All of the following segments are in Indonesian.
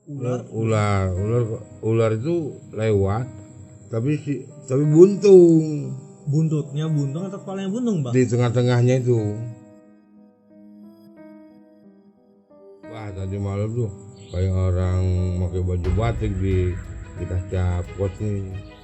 Ular itu lewat, tapi buntung. Buntutnya buntung atau kepalanya buntung, Bang? Di tengah-tengahnya itu. Wah, tadi malam tuh kayak orang pakai baju batik di kaca pos nih.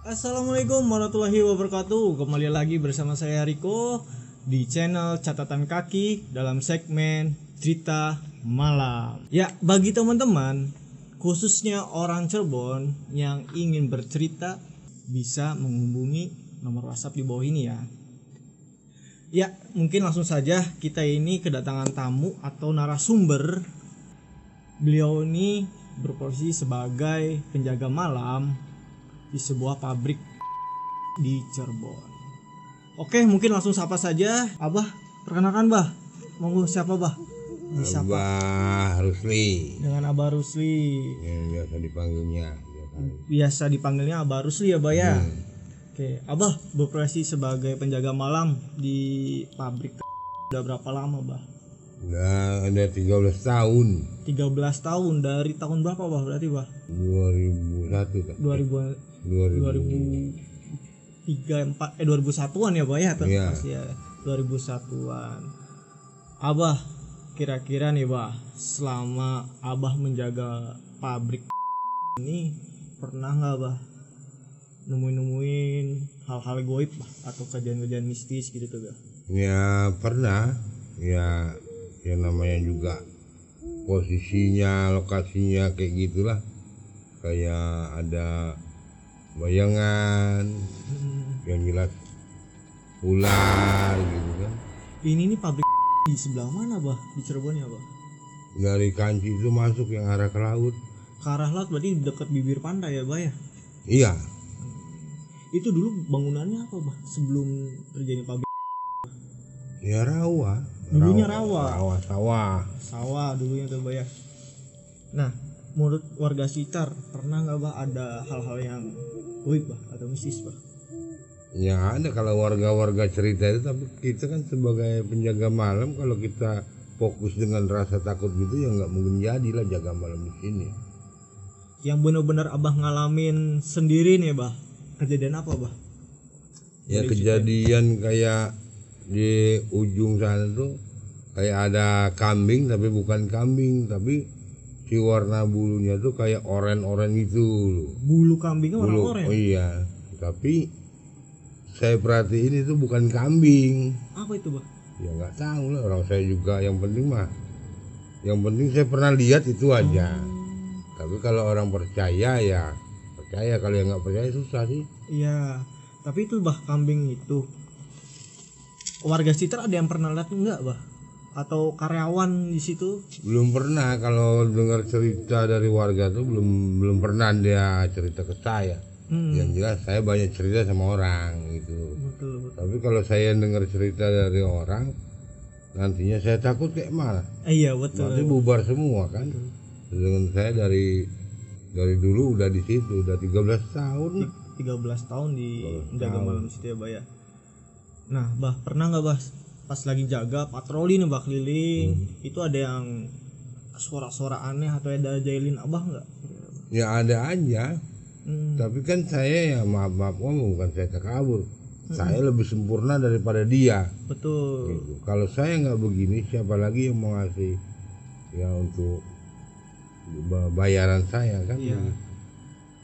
Assalamualaikum warahmatullahi wabarakatuh. Kembali lagi bersama saya Riko di channel Catatan Kaki dalam segmen Cerita Malam. Ya, bagi teman-teman khususnya orang Cirebon yang ingin bercerita bisa menghubungi nomor WhatsApp di bawah ini ya. Ya, mungkin langsung saja kita ini kedatangan tamu atau narasumber. Beliau ini berposisi sebagai penjaga malam di sebuah pabrik di Cirebon. Oke, mungkin langsung sapa saja. Abah, perkenalkan Bah. Monggo siapa Bah? Disapa. Abah Rusli. Dengan Abah Rusli. Ya, biasa dipanggilnya. Biasa dipanggilnya Abah Rusli ya Bah ya. Oke, Abah berprofesi sebagai penjaga malam di pabrik. Udah berapa lama Bah? Udah ada 13 tahun. 13 tahun. Dari tahun berapa Bah berarti Bah? 2001 kan? 2001-an ya Bah ya, Iya. Pasti ya 2001-an. Abah kira-kira nih Bah, selama Abah menjaga pabrik ini pernah nggak Bah nemuin hal-hal goib Bah, atau kejadian-kejadian mistis gitu tuh Bah? Ya pernah. Ya namanya juga posisinya, lokasinya kayak gitulah. Kayak ada bayangan yang jelas ular gitu kan. Ini nih pabrik di sebelah mana Bah? Di Cirebon ya Bah? Dari Kanci itu masuk yang arah ke laut. Ke arah laut berarti dekat bibir pantai ya Bah ya? Iya. Itu dulu bangunannya apa Bah sebelum terjadi pabrik? Ya rawa. Dulunya rawa. Sawah. Dulunya tuh Bah ya. Nah, menurut warga sekitar pernah nggak Bah ada hal-hal yang goib Bah atau mistis Bah? Ya ada kalau warga-warga cerita itu, tapi kita kan sebagai penjaga malam, kalau kita fokus dengan rasa takut gitu ya nggak mungkin jadilah jaga malam di sini. Yang benar-benar Abah ngalamin sendiri nih Bah, kejadian apa Bah? Ya kejadian kayak di ujung sana tuh kayak ada kambing, tapi bukan kambing, tapi si warna bulunya tuh kayak oren-oren gitu loh. Bulu kambingnya warna oranye? Oh iya, tapi saya perhatiin itu bukan kambing. Apa itu Bah? Ya nggak tahu lah, orang saya juga. Yang penting saya pernah lihat itu aja. Tapi kalau orang percaya ya percaya, kalau yang nggak percaya susah sih. Iya, tapi itu Bah kambing itu warga sekitar ada yang pernah lihat enggak Bah? Atau karyawan di situ? Belum pernah, kalau dengar cerita dari warga tuh belum pernah dia cerita ke saya. Yang jelas saya banyak cerita sama orang gitu. Betul. Tapi kalau saya dengar cerita dari orang, nantinya saya takut kayak mana? Iya betul. Nanti bubar semua kan. Dengan saya dari dulu udah di situ, udah 13 tahun. 13 tahun di jaga malam situ ya Bah ya. Nah Bah, pernah nggak Bah pas lagi jaga patroli nih Bah keliling, itu ada yang suara-suara aneh atau ada jailin Abah nggak? Ya ada aja. Tapi kan saya ya maaf bukan saya takabur. Saya lebih sempurna daripada dia. Betul. Gitu. Kalau saya nggak begini, siapa lagi yang mau ngasih ya untuk bayaran saya kan? Iya.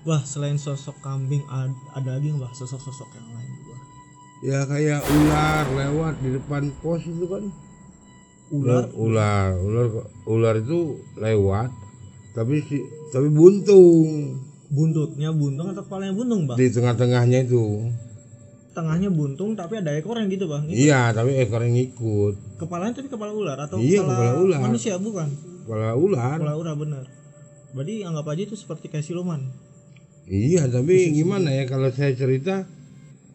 Bah, selain sosok kambing ada lagi nggak Bah sosok-sosok yang lain Bah? Ya kayak ular lewat di depan pos itu kan. Ular itu lewat, tapi buntung. Buntutnya buntung atau kepalanya buntung Bah? Di tengah-tengahnya itu. Tengahnya buntung tapi ada ekornya gitu Bang. Iya, tapi ekornya ngikut. Kepalanya tapi kepala ular atau Iya, kepala ular. manusia bukan? Kepala ular. Kepala ular bener. Berarti anggap aja itu seperti kayak siluman. Iya, tapi gimana ya kalau saya cerita,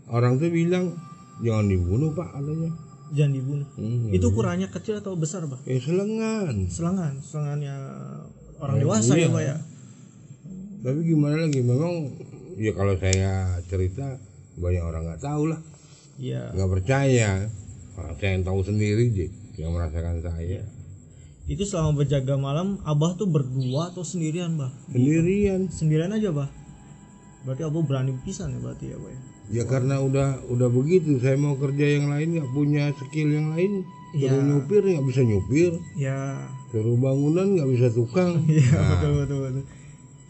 orang tuh bilang jangan dibunuh Pak katanya. Jangan dibunuh. Itu ukurannya kecil atau besar Bah? Selengannya Selangannya orang dewasa ya Bah ya. Tapi gimana lagi, memang ya kalau saya cerita banyak orang nggak tahu lah, Iya. nggak percaya. Orang saya yang tahu sendiri sih, yang merasakan saya. Itu selama berjaga malam Abah tuh berdua atau sendirian, Bah? Sendirian. Sendirian aja, Bah. Berarti Abah berani pisan ya berarti ya, Bah ya. Ya karena udah begitu, saya mau kerja yang lain nggak punya skill yang lain. Suruh nyupir nggak bisa nyupir, Ya. suruh bangunan nggak bisa tukang. Iya, betul.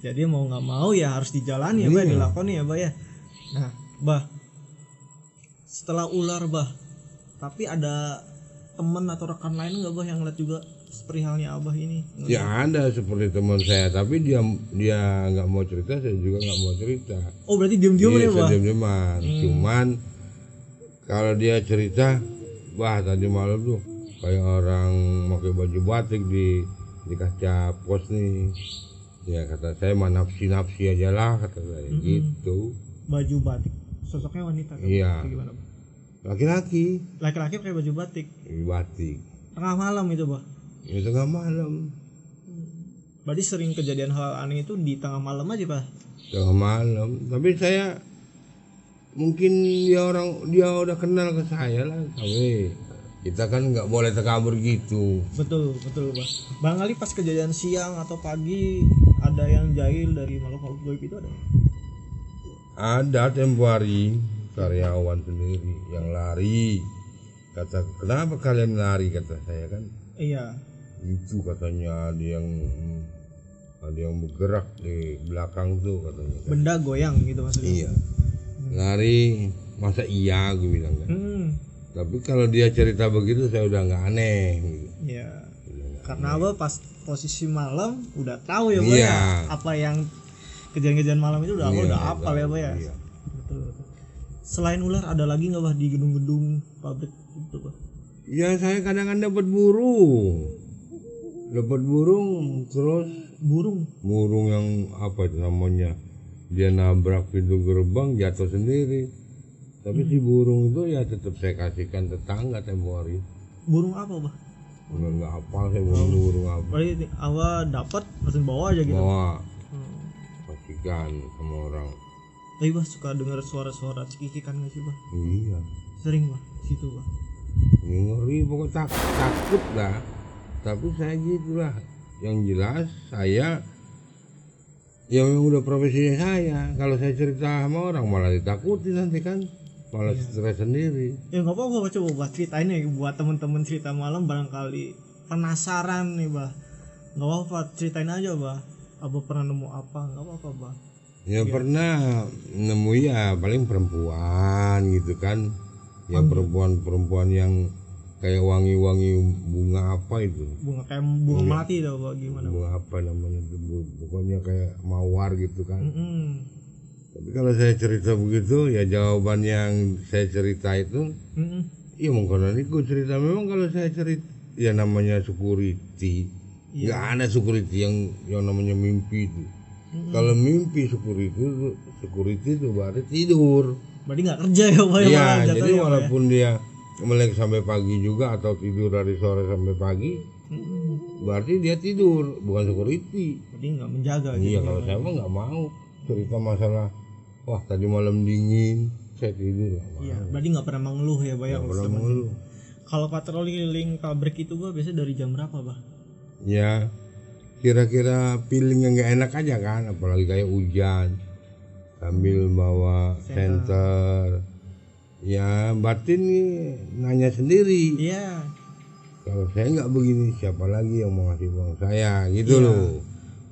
Jadi mau nggak mau ya harus dijalani ya, Bah, dilakoni ya, Bah ya. Nah, Bah, setelah ular, Bah, tapi ada teman atau rekan lain nggak, Bah, yang lihat juga seperti halnya Abah ini? Ya ada seperti teman saya, tapi dia nggak mau cerita, saya juga nggak mau cerita. Oh, berarti diam-diam ya, Bah? Diam-diaman. Cuman kalau dia cerita, wah tadi malam tuh kayak orang pakai baju batik di kaca pos nih. Ya kata saya mah nafsi aja lah, kata saya gitu. Baju batik, sosoknya wanita kan? Iya. Gimana, Bah? Laki-laki Pakai baju batik. batik. Tengah malam itu, Bah. Ya tengah malam. Berarti sering kejadian hal aneh itu di tengah malam aja, Pak? Tengah malam. Tapi saya mungkin dia udah kenal ke saya lah. Tapi kita kan nggak boleh terkabur gitu. Betul, Pak. Barangkali pas kejadian siang atau pagi ada yang jahil dari makhluk gaib itu ada? Ada tempo hari karyawan sendiri yang lari. Kata kenapa kalian lari, kata saya kan. Iya. Itu katanya ada yang bergerak di belakang tuh katanya kan. Benda goyang gitu maksudnya. Iya. Lari, masa iya gue bilang kan. Tapi kalau dia cerita begitu saya udah nggak aneh gitu. Iya. Karena Abah pas posisi malam udah tahu ya, Pak Iya. ya. Apa yang kejadian-kejadian malam itu udah Abah udah hafal ya, Pak ya. Iya. Betul. Selain ular ada lagi nggak, Bah, di gedung-gedung pabrik itu, Bah? Ya saya kadang-kadang dapat burung terus burung yang apa itu namanya, dia nabrak pintu gerbang jatuh sendiri. Tapi si burung itu ya tetap saya kasihkan tetangga tempo hari. Burung apa, Bah? Nggak hafal saya burung apa. Berarti Abah dapat langsung bawa aja gitu. Bawa kasihkan sama orang. Tapi, Bah, suka dengar suara-suara cekikikan nggak sih, Bah? Iya. Sering, Bah, situ, Bah. Ya, ngeri pokoknya takut lah. Tapi saya gitulah. Yang jelas saya ya memang udah profesinya saya. Kalau saya cerita sama orang malah ditakuti nanti kan, malah stres sendiri. Ya nggak apa-apa, coba Bah ceritain nih buat temen-temen cerita malam barangkali penasaran nih, Bah. Nggak apa-apa, ceritain aja, Bah. Abah pernah nemu apa? Nggak apa-apa, Bah. Ya pernah nemu ya paling perempuan gitu kan. Ya perempuan yang kayak wangi-wangi bunga apa itu. Bunga kayak bunga melati tau, Bah, gimana? Bunga apa namanya itu, pokoknya kayak mawar gitu kan. Mm-mm. Tapi kalau saya cerita begitu ya jawaban yang saya cerita itu ya mungkin itu cerita. Memang kalau saya cerita ya namanya security, nggak ada security yang namanya mimpi itu. Kalau mimpi security itu berarti tidur. Berarti nggak kerja ya, Bah? Iya, jadi walaupun dia melek sampai pagi juga atau tidur dari sore sampai pagi, berarti dia tidur, bukan security. Berarti nggak menjaga gitu. Iya, kalau saya mah nggak mau cerita masalah wah tadi malam dingin saya tidur. Iya, berarti nggak pernah mengeluh ya, Bah? Nggak pernah mengeluh. Kalau patroli keliling pabrik itu, Bah, biasanya dari jam berapa, Bah? Ya kira-kira feeling yang nggak enak aja kan, apalagi kayak hujan sambil bawa senter. Ya batin nih nanya sendiri. Iya. Kalau saya nggak begini siapa lagi yang mau ngasih uang saya gitu loh.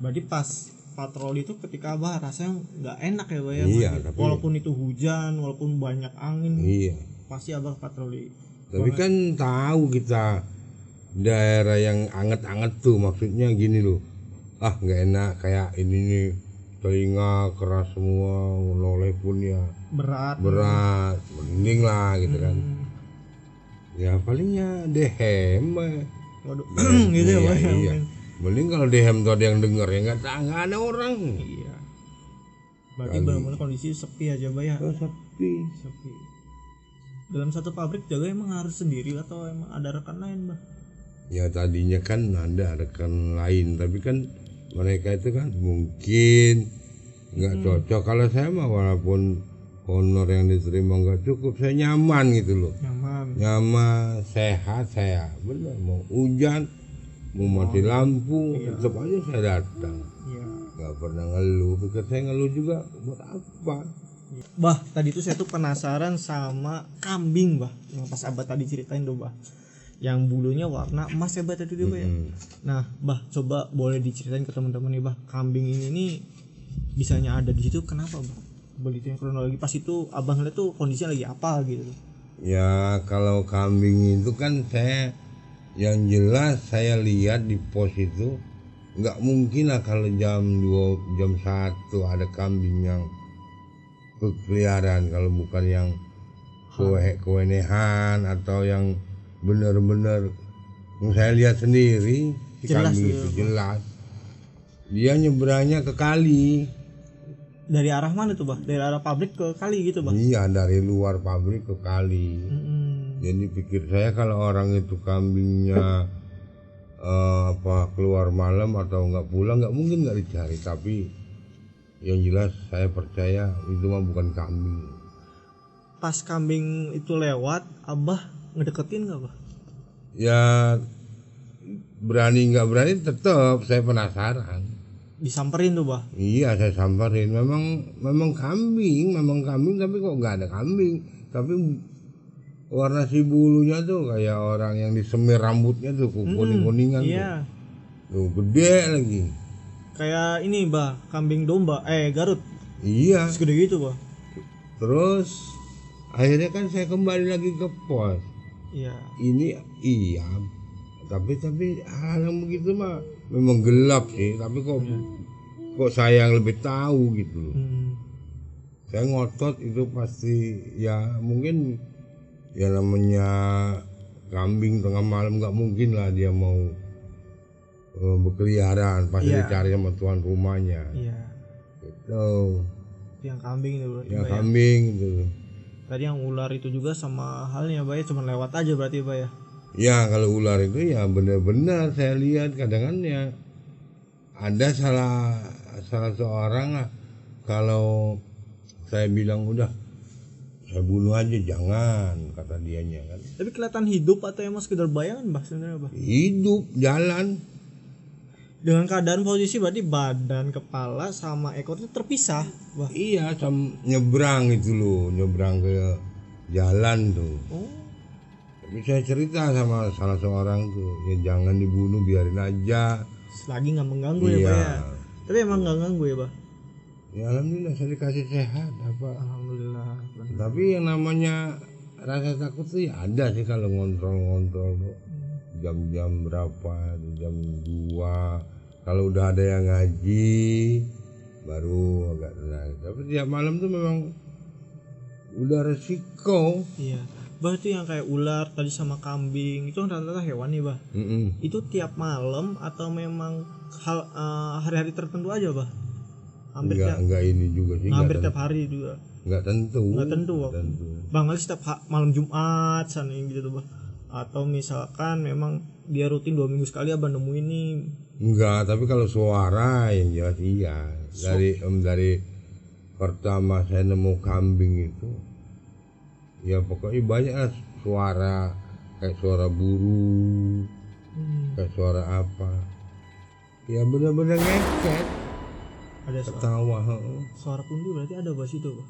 Berarti pas patroli itu ketika Abah rasanya nggak enak ya, Bah ya? Iya, Tapi walaupun itu hujan, walaupun banyak angin, iya. pasti Abah patroli. Tapi kan tahu kita daerah yang anget-anget tuh, maksudnya gini loh. Ah nggak enak kayak ini nih, telinga keras semua, noleh pun ya berat, mending lah gitu kan. Ya palingnya dehem. Waduh, gitu ya, Bah. Iya. Mending kalau dehem tuh ada yang denger ya nggak ada orang. Iya. Berarti benar-benar kondisi sepi aja, Bah ya. Sepi. Dalam satu pabrik jaga emang harus sendiri atau emang ada rekan lain, Bah? Ya tadinya kan ada rekan lain, tapi kan mereka itu kan mungkin nggak cocok. Kalau saya mah walaupun honor yang diterima nggak cukup, saya nyaman gitu loh. Nyaman, sehat saya. Bener, mau hujan, mau mati lampu, tetap aja saya datang. Nggak pernah ngeluh. Pikir saya ngeluh juga buat apa? Bah, tadi tuh saya tuh penasaran sama kambing, Bah. Yang pas Abah tadi ceritain tuh, Bah. Yang bulunya warna emas ya, Bah, tadi tuh, Bah ya. Nah, Bah, coba boleh diceritain ke teman-teman nih, Bah. Kambing ini nih bisanya ada di situ kenapa, Bah? Boleh yang kronologi pas itu Abang ngeliat tuh kondisinya lagi apa gitu. Ya, kalau kambing itu kan saya yang jelas saya lihat di pos itu nggak mungkin lah kalau jam 2 jam 1 ada kambing yang berkeliaran, kalau bukan yang kewenehan atau yang benar-benar saya lihat sendiri si Jelas kambing tuh, itu jelas dia nyebrangnya ke kali. Dari arah mana tuh, Bah? Dari arah pabrik ke kali gitu, Bah? Iya, dari luar pabrik ke kali. Jadi pikir saya kalau orang itu kambingnya keluar malam atau nggak pulang, nggak mungkin nggak dicari. Tapi yang jelas saya percaya itu mah bukan kambing. Pas kambing itu lewat, Abah ngedeketin nggak, Bah? Ya berani nggak berani tetap saya penasaran. Disamperin tuh, Bah? Iya, saya samperin. Memang kambing tapi kok nggak ada kambing. Tapi warna si bulunya tuh kayak orang yang disemir rambutnya tuh kuning-kuningan iya. Tuh gede lagi. Kayak ini, Bah, kambing domba, Garut. Iya. Segede gitu, Bah. Terus akhirnya kan saya kembali lagi ke pos. Iya. Ini iya. Tapi hal yang begitu mah memang gelap sih. Tapi kok saya yang lebih tahu gitu loh. Saya ngotot itu pasti ya mungkin ya namanya kambing tengah malam nggak mungkin lah dia mau berkeliaran, pasti dicari sama tuan rumahnya. Iya. Gitu. Yang kambing itu berarti. Ya kambing itu. Tadi yang ular itu juga sama halnya, Bah, ya cuma lewat aja berarti, Bah ya. Ya kalau ular itu ya benar-benar saya lihat kadang kan ya ada salah seorang lah, kalau saya bilang udah saya bunuh aja jangan, kata dianya kan. Tapi kelihatan hidup atau emang sekedar bayangan, Bah, sebenarnya, Bah? Hidup jalan. Dengan keadaan posisi berarti badan, kepala sama ekor itu terpisah, Bah. Iya, nyebrang itu loh, nyebrang ke jalan tuh. Tapi saya cerita sama salah seorang tuh, ya jangan dibunuh, biarin aja. Selagi nggak mengganggu ya, Bah ya. Tapi emang nggak ganggu ya, Bah? Ya alhamdulillah saya dikasih sehat apa. Alhamdulillah. Tapi yang namanya rasa takut tuh ya ada sih kalau ngontrol tuh. Jam-jam berapa, jam 2. Kalau udah ada yang ngaji baru agak tenang. Tapi tiap malam tuh memang udah resiko. Iya. Bah, itu yang kayak ular tadi sama kambing itu kan rata-rata hewan nih, Bah. Itu tiap malam atau memang hari-hari tertentu aja, Bah? Enggak ini juga sih. Hampir tiap hari juga. Enggak tentu. Bang Ali setiap malam Jumat sana gitu tuh, Bah. Atau misalkan memang dia rutin 2 minggu sekali Abang nemu ini. Enggak, tapi kalau suara yang jelas iya. Dari pertama saya nemu kambing itu ya pokoknya banyak lah suara, kayak suara burung, kayak suara apa, ya benar-benar ngeket, ada ketawa. Suara kundi berarti ada, Bah, situ, Bah?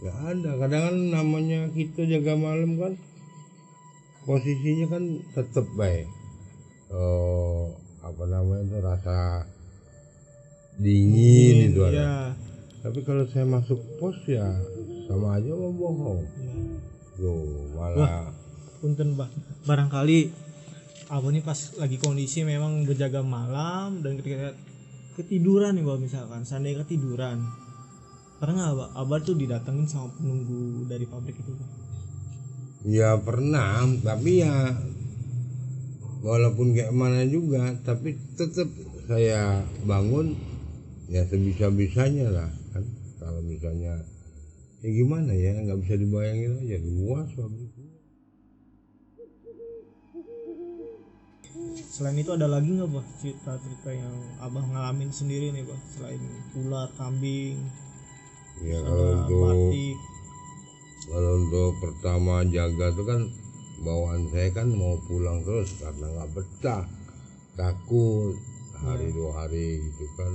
Ya ada, kadang kan namanya kita jaga malam kan posisinya kan tetap baik, apa namanya itu rasa dingin itu ada. Tapi kalau saya masuk pos ya sama aja mau bohong. Loh, malah. Punten, Bah. Barangkali Abah nih pas lagi kondisi memang berjaga malam dan ketika ketiduran nih, Bah, misalkan seandainya ketiduran, pernah nggak, Bah, Abah tuh didatengin sama penunggu dari pabrik itu, Bah? Ya pernah, tapi ya walaupun kayak mana juga, tapi tetap saya bangun ya sebisa-bisanya lah kan. Kalau misalnya ya gimana ya, nggak bisa dibayangin aja, luas pabrik. Selain itu ada lagi nggak, Bah, cerita-cerita yang Abah ngalamin sendiri nih, Bah, selain ular, kambing? Ya ada batik. kalau untuk pertama jaga tuh kan bawaan saya kan mau pulang terus karena nggak betah, takut hari 2 hari gitu kan.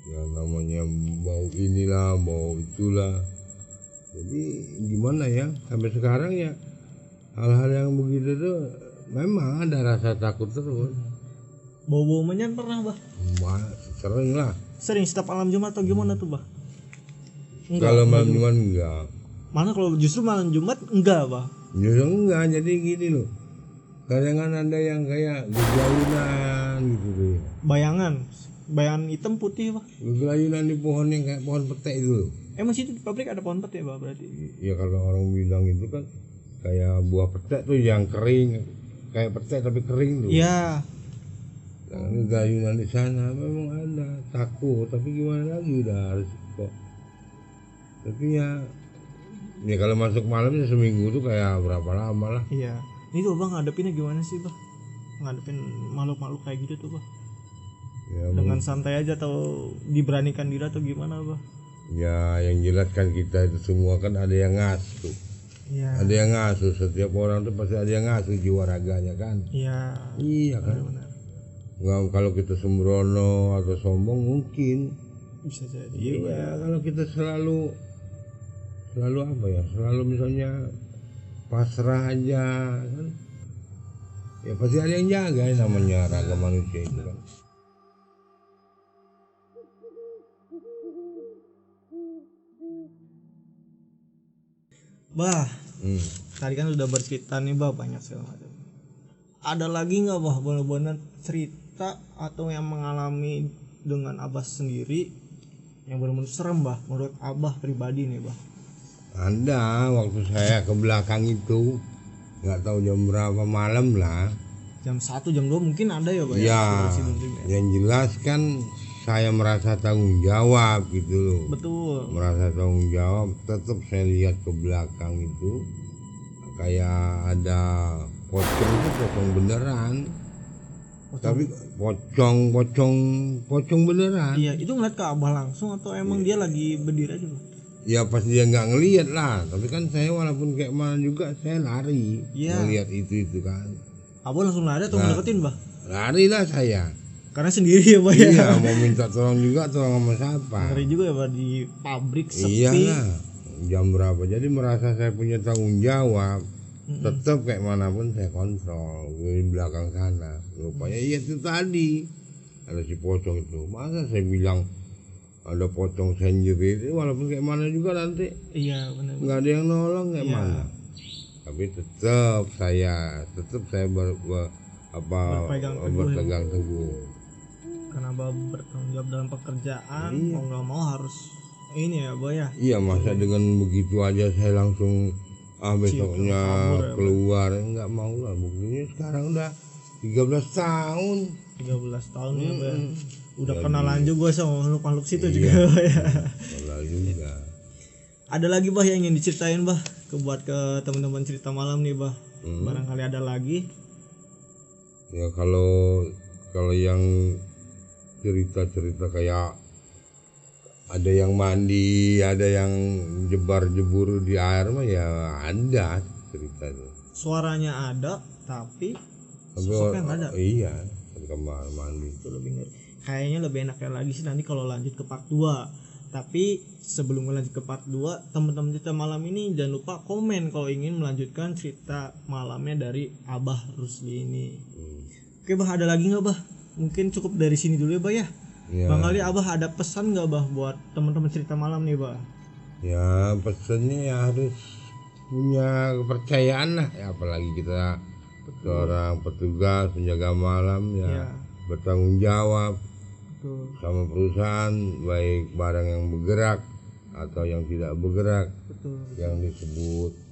Ya namanya bau inilah bau itulah, jadi gimana ya sampai sekarang ya hal-hal yang begitu tuh memang ada rasa takut terus. Bau-bau menyan pernah bah? Sering lah. Sering setiap malam Jumat atau gimana tuh bah? Kalau malam Jumat enggak. Mana kalau justru malam Jumat enggak bah? Justru enggak, jadi gini loh, kadang ada yang kayak gelayunan gitu tuh. Bayangan hitam putih bah? Gelayunan di pohon yang kayak pohon petek itu loh. Emang situ di pabrik ada pohon petek bah berarti? Ya kalau orang bilang itu kan kayak buah petek tuh yang kering, kayak petek tapi kering tuh. Iya. Nah, gelayunan di sana memang ada, takut tapi gimana lagi udah harus kok. Tapi ya kalau masuk malamnya seminggu tuh kayak berapa lama lah. Iya. Ini tuh bang ngadepinnya gimana sih bah? Ngadepin makhluk-makhluk kayak gitu tuh bah? Ya, dengan santai aja atau diberanikan diri atau gimana bah? Ya yang jelas kan kita itu semua kan ada yang ngasuh. Iya. Ada yang ngasuh, setiap orang tuh pasti ada yang ngasuh jiwa raganya kan. Iya. Iya kan. Benar. Nggak, kalau kita sembrono atau sombong mungkin Bisa jadi. Iya, kalau kita selalu apa ya, selalu misalnya pasrah aja kan, ya pasti ada yang jaga ya, namanya raga manusia itu kan. Bah, tadi kan udah bercerita nih bah banyak segala macam. Ada lagi nggak bah benar-benar cerita atau yang mengalami dengan abah sendiri yang benar-benar serem bah menurut abah pribadi nih bah? Ada waktu saya ke belakang itu nggak tahu jam berapa malam lah. Jam 1, jam 2 mungkin ada ya bah ya? Yang jelas kan saya merasa tanggung jawab gitu loh. Betul. Merasa tanggung jawab, tetap saya lihat ke belakang itu kayak ada pocong itu pocong beneran. Tapi pocong beneran. Iya, itu ngeliat ke abah langsung atau emang dia lagi berdiri aja bah? Ya pas dia nggak ngelihat lah, tapi kan saya walaupun kayak mana juga saya lari ngelihat itu kan. Abah langsung lari atau ngedeketin bah? Lari lah saya. Karena sendiri ya bah ya. Iya, mau minta tolong juga tolong sama siapa? Ngeri juga ya bah di pabrik sepi. Iyalah, jam berapa? Jadi merasa saya punya tanggung jawab. Tetap kayak manapun saya kontrol di belakang sana. Rupanya iya itu tadi ada si pocong itu. Masa saya bilang ada pocong sendiri, walaupun kayak mana juga nanti. Iya benar. Nggak ada yang nolong kayak mana. Tapi tetap saya berpegang teguh. Karena abah bertanggung jawab dalam pekerjaan, mau nggak mau harus ini ya bah ya. Iya, masa dengan begitu aja saya langsung besoknya keluar, nggak mau lah. Buktinya sekarang udah 13 tahun. 13 tahun ya bah. Udah kenalan juga sama makhluk-makhluk situ juga ya. Kenal juga. Ada lagi bah yang ingin diceritain bah buat ke teman-teman cerita malam nih bah. Barangkali ada lagi. Ya kalau yang cerita kayak ada yang mandi, ada yang jebar-jebur di air mah ya ada cerita itu. Suaranya ada tapi sosoknya nggak ada. Iya, di kamar mandi. Itu lebih ngeri. Kayaknya lebih enaknya lagi sih nanti kalau lanjut ke part 2. Tapi sebelum lanjut ke part 2, teman-teman cerita malam ini jangan lupa komen kalau ingin melanjutkan cerita malamnya dari Abah Rusli ini. Oke bah, ada lagi nggak bah? Mungkin cukup dari sini dulu ya bah ya. Bang Ali, Abah ada pesan nggak bah buat teman-teman cerita malam nih bah? Ya pesannya ya harus punya kepercayaan lah ya, apalagi kita seorang petugas penjaga malam ya. Bertanggung jawab sama perusahaan, baik barang yang bergerak atau yang tidak bergerak. Yang disebut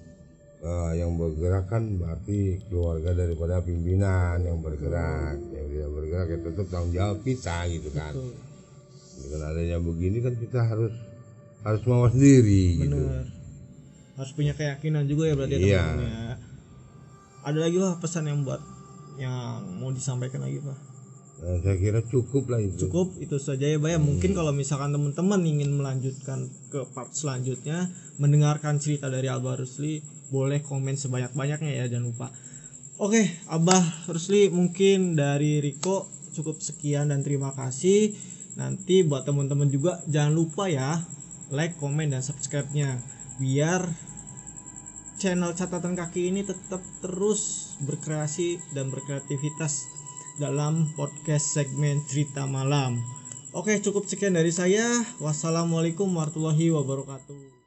yang bergerak kan berarti keluarga daripada pimpinan yang bergerak. Yang tidak bergerak ya tetap tanggung jawab kita gitu kan. Dengan adanya begini kan kita harus mawas diri. Bener. Gitu. Harus punya keyakinan juga ya berarti teman-teman ya. Ada lagi bah pesan yang buat yang mau disampaikan lagi bah? Saya kira cukup lah itu. Cukup itu saja ya Bay. Mungkin kalau misalkan teman-teman ingin melanjutkan ke part selanjutnya, mendengarkan cerita dari Abah Rusli, boleh komen sebanyak-banyaknya ya, jangan lupa. Oke, Abah Rusli, mungkin dari Riko cukup sekian dan terima kasih. Nanti buat teman-teman juga jangan lupa ya like, komen, dan subscribe-nya biar channel Catatan Kaki ini tetap terus berkreasi dan berkreativitas dalam podcast segmen Cerita Malam. Oke, cukup sekian dari saya. Wassalamualaikum warahmatullahi wabarakatuh.